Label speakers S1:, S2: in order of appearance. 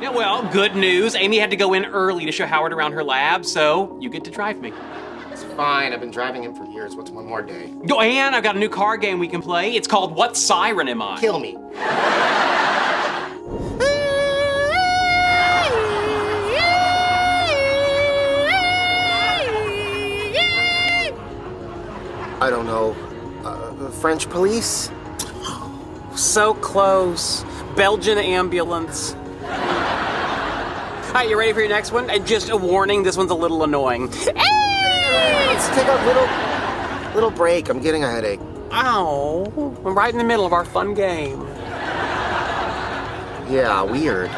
S1: Yeah, well, good news. Amy had to go in early to show Howard around her lab, so you get to drive me.
S2: It's fine. I've been driving him for years. What's one more day?
S1: Oh, and I've got a new card game we can play. It's called What Siren Am I?
S2: Kill me. I don't know. French police?
S1: So close. Belgian ambulance. All right, you ready for your next one? And just a warning, this one's a little annoying.
S2: Let's take a little break. I'm getting a headache.
S1: Ow, we're right in the middle of our fun game.
S2: Yeah, weird.